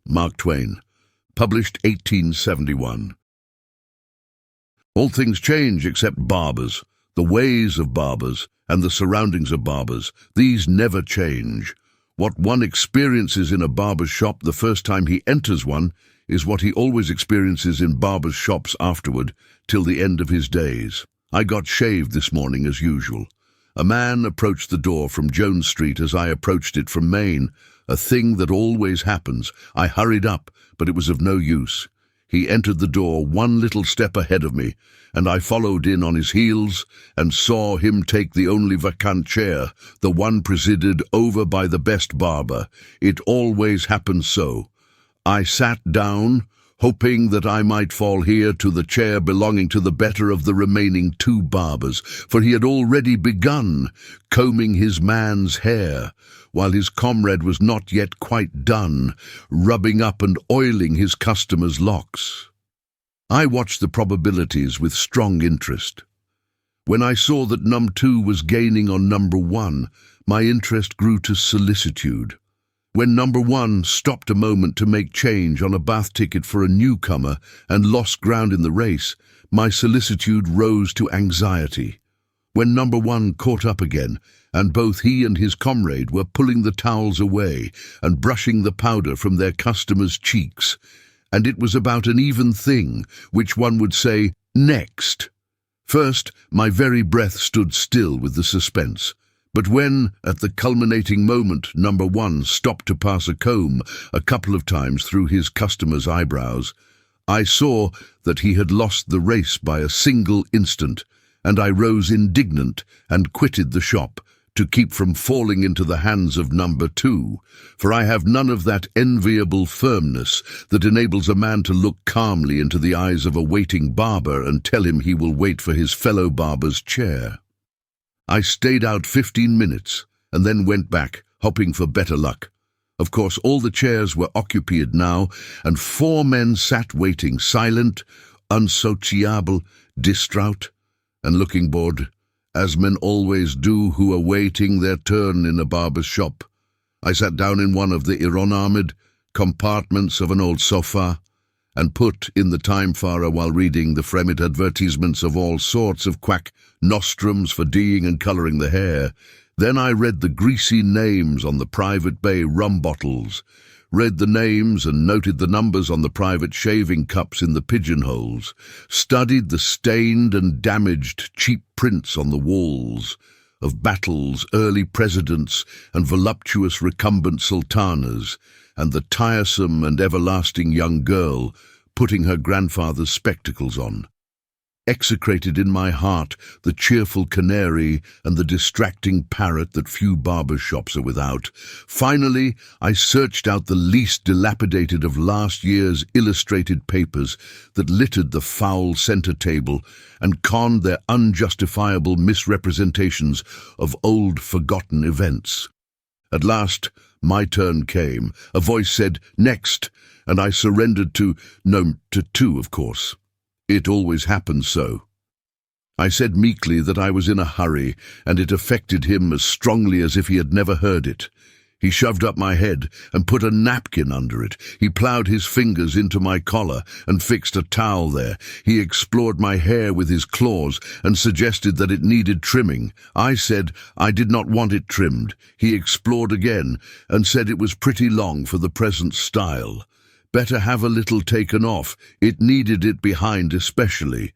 Mark Twain. Published 1871. All things change except barbers, the ways of barbers, and the surroundings of barbers. These never change. What one experiences in a barber's shop the first time he enters one is what he always experiences in barbers' shops afterward, till the end of his days. I got shaved this morning as usual. A man approached the door from Jones Street as I approached it from Main, a thing that always happens. I hurried up, but it was of no use. He entered the door one little step ahead of me, and I followed in on his heels and saw him take the only vacant chair, the one presided over by the best barber. It always happens so. I sat down, hoping that I might fall here to the chair belonging to the better of the remaining two barbers, for he had already begun combing his man's hair, while his comrade was not yet quite done, rubbing up and oiling his customer's locks. I watched the probabilities with strong interest. When I saw that number 2 was gaining on number 1, my interest grew to solicitude. When number 1 stopped a moment to make change on a bath ticket for a newcomer and lost ground in the race, my solicitude rose to anxiety. When number 1 caught up again, and both he and his comrade were pulling the towels away and brushing the powder from their customers' cheeks, and it was about an even thing, which one would say, next. First, my very breath stood still with the suspense. But when, at the culminating moment, number 1 stopped to pass a comb a couple of times through his customer's eyebrows, I saw that he had lost the race by a single instant, and I rose indignant and quitted the shop to keep from falling into the hands of number 2, for I have none of that enviable firmness that enables a man to look calmly into the eyes of a waiting barber and tell him he will wait for his fellow barber's chair. I stayed out 15 minutes and then went back, hoping for better luck. Of course, all the chairs were occupied now, and 4 men sat waiting, silent, unsociable, distraught, and looking bored, as men always do who are waiting their turn in a barber's shop. I sat down in one of the iron-armed compartments of an old sofa, and put in the time fara while reading the fremmed advertisements of all sorts of quack nostrums for dyeing and colouring the hair. Then I read the greasy names on the private bay rum bottles, read the names and noted the numbers on the private shaving cups in the pigeonholes, studied the stained and damaged cheap prints on the walls of battles, early presidents, and voluptuous recumbent sultanas, and the tiresome and everlasting young girl putting her grandfather's spectacles on. Execrated in my heart the cheerful canary and the distracting parrot that few barber shops are without. Finally, I searched out the least dilapidated of last year's illustrated papers that littered the foul center table and conned their unjustifiable misrepresentations of old forgotten events. At last, my turn came. A voice said, "Next," and I surrendered to 2, of course. It always happens so. I said meekly that I was in a hurry, and it affected him as strongly as if he had never heard it. He shoved up my head and put a napkin under it. He ploughed his fingers into my collar and fixed a towel there. He explored my hair with his claws and suggested that it needed trimming. I said I did not want it trimmed. He explored again and said it was pretty long for the present style. Better have a little taken off. It needed it behind especially.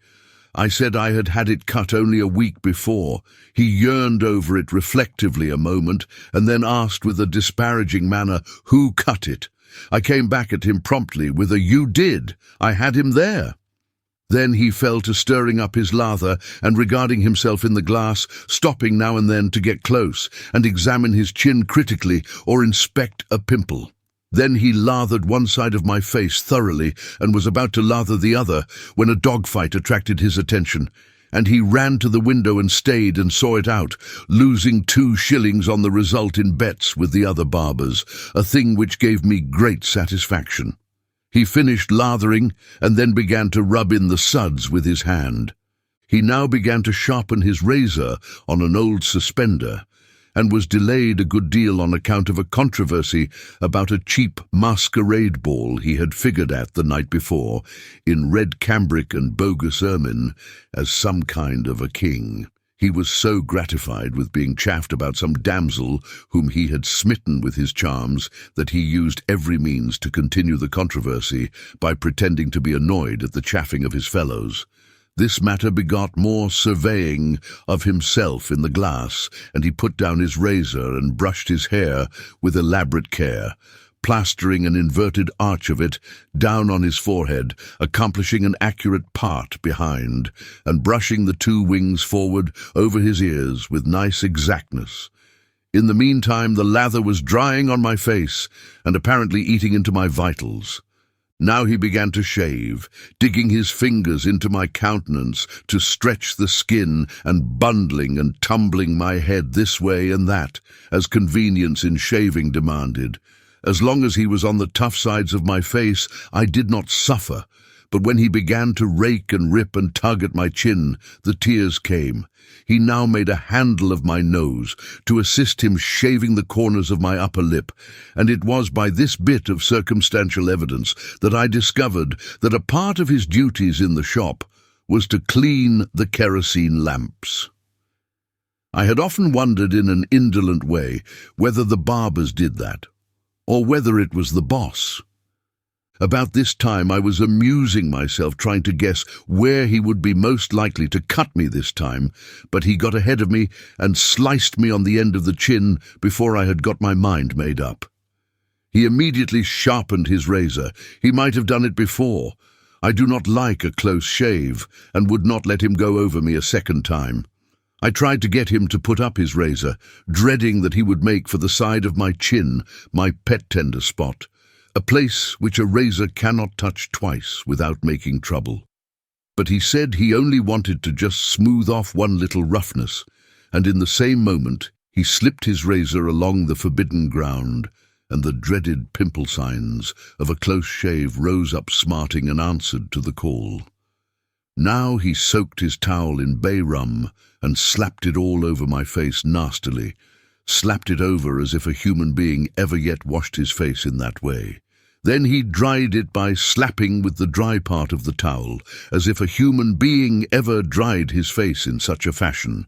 I said I had had it cut only a week before. He yearned over it reflectively a moment, and then asked with a disparaging manner, "Who cut it?" I came back at him promptly with a "You did. I had him there." Then he fell to stirring up his lather and regarding himself in the glass, stopping now and then to get close and examine his chin critically or inspect a pimple. Then he lathered one side of my face thoroughly and was about to lather the other when a dogfight attracted his attention, and he ran to the window and stayed and saw it out, losing 2 shillings on the result in bets with the other barbers, a thing which gave me great satisfaction. He finished lathering and then began to rub in the suds with his hand. He now began to sharpen his razor on an old suspender, and was delayed a good deal on account of a controversy about a cheap masquerade ball he had figured at the night before, in red cambric and bogus ermine, as some kind of a king. He was so gratified with being chaffed about some damsel whom he had smitten with his charms that he used every means to continue the controversy by pretending to be annoyed at the chaffing of his fellows. This matter begot more surveying of himself in the glass, and he put down his razor and brushed his hair with elaborate care, plastering an inverted arch of it down on his forehead, accomplishing an accurate part behind, and brushing the two wings forward over his ears with nice exactness. In the meantime, the lather was drying on my face and apparently eating into my vitals. Now he began to shave, digging his fingers into my countenance to stretch the skin and bundling and tumbling my head this way and that, as convenience in shaving demanded. As long as he was on the tough sides of my face, I did not suffer, but when he began to rake and rip and tug at my chin, the tears came. He now made a handle of my nose to assist him shaving the corners of my upper lip, and it was by this bit of circumstantial evidence that I discovered that a part of his duties in the shop was to clean the kerosene lamps. I had often wondered in an indolent way whether the Barbers did that, or whether it was the boss. About this time I was amusing myself trying to guess where he would be most likely to cut me this time, but he got ahead of me and sliced me on the end of the chin before I had got my mind made up. He immediately sharpened his razor. He might have done it before. I do not like a close shave, and would not let him go over me a second time. I tried to get him to put up his razor, dreading that he would make for the side of my chin, my pet tender spot, a place which a razor cannot touch twice without making trouble. But he said he only wanted to just smooth off one little roughness, and in the same moment he slipped his razor along the forbidden ground, and the dreaded pimple signs of a close shave rose up smarting and answered to the call. Now he soaked his towel in bay rum and slapped it all over my face nastily, slapped it over as if a human being ever yet washed his face in that way. Then he dried it by slapping with the dry part of the towel, as if a human being ever dried his face in such a fashion.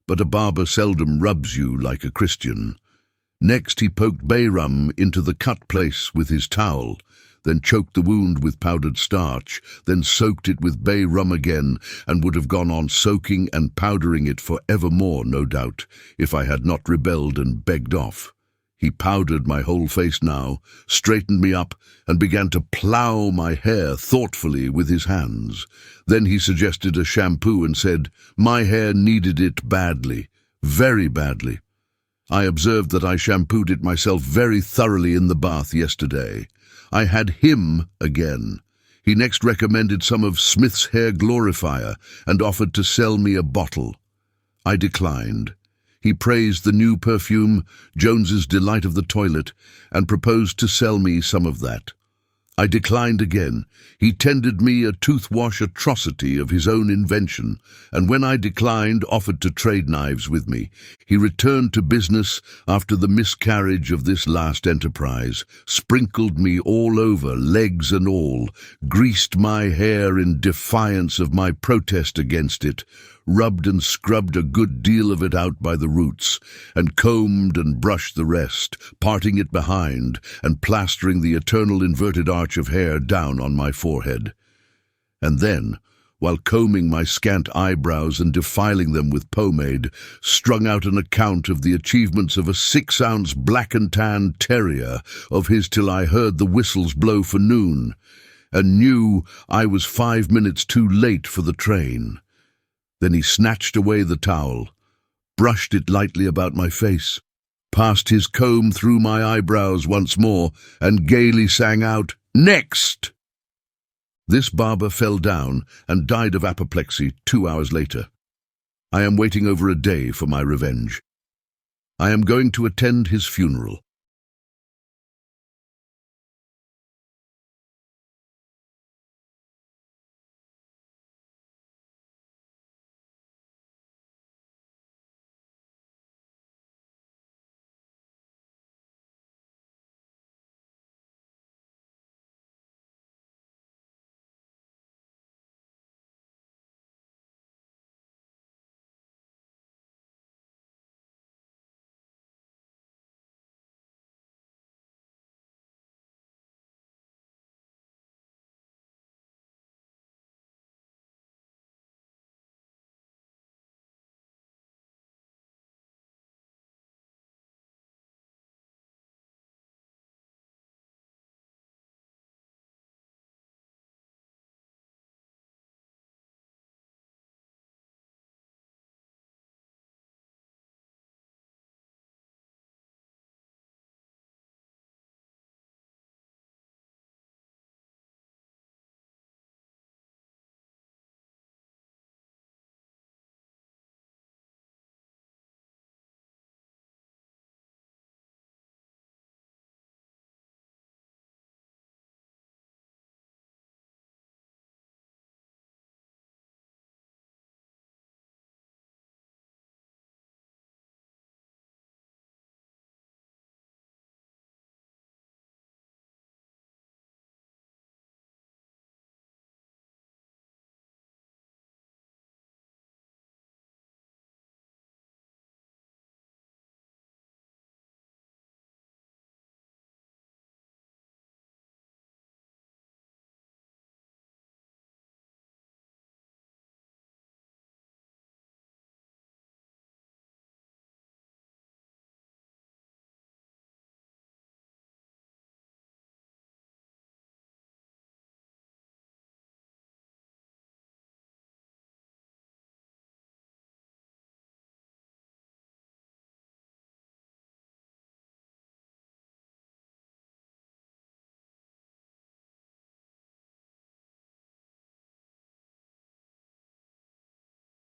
But a barber seldom rubs you like a Christian. Next he poked bay rum into the cut place with his towel, then choked the wound with powdered starch, then soaked it with bay rum again, and would have gone on soaking and powdering it for evermore, no doubt, if I had not rebelled and begged off. He powdered my whole face now, straightened me up, and began to plough my hair thoughtfully with his hands. Then he suggested a shampoo and said my hair needed it badly, very badly. I observed that I shampooed it myself very thoroughly in the bath yesterday. I had him again. He next recommended some of Smith's Hair Glorifier and offered to sell me a bottle. I declined. He praised the new perfume, Jones's Delight of the Toilet, and proposed to sell me some of that. I declined again. He tendered me a toothwash atrocity of his own invention, and when I declined, offered to trade knives with me. He returned to business after the miscarriage of this last enterprise, sprinkled me all over, legs and all, greased my hair in defiance of my protest against it, rubbed and scrubbed a good deal of it out by the roots, and combed and brushed the rest, parting it behind, and plastering the eternal inverted arch of hair down on my forehead. And then, while combing my scant eyebrows and defiling them with pomade, strung out an account of the achievements of a 6-ounce black and tan terrier of his till I heard the whistles blow for noon, and knew I was 5 minutes too late for the train. Then he snatched away the towel, brushed it lightly about my face, passed his comb through my eyebrows once more, and gaily sang out, "Next!" This barber fell down and died of apoplexy 2 hours later. I am waiting over a day for my revenge. I am going to attend his funeral.